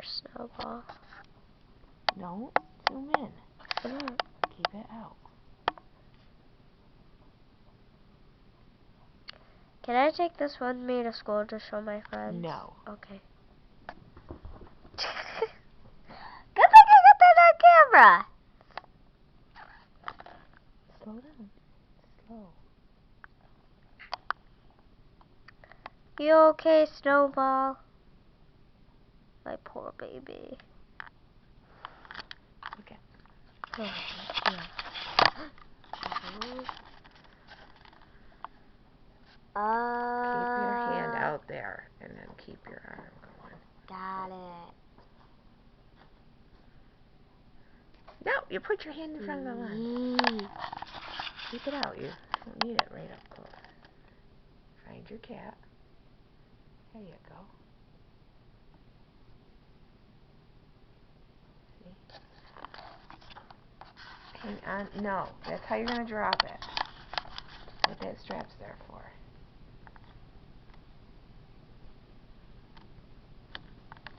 Snowball. Don't zoom in. Keep it out. Can I take this with me to school to show my friends? No. Okay. Good thing I got that on camera. Slow down. Slow. You okay, Snowball? My poor baby. Okay. Oh, Keep your hand out there and then keep your arm going. Got it. No, you put your hand in front of the lens. Keep it out. You don't need it right up close. Find your cat. There you go. See? Hang on. No, that's how you're going to drop it. That's what that strap's there for.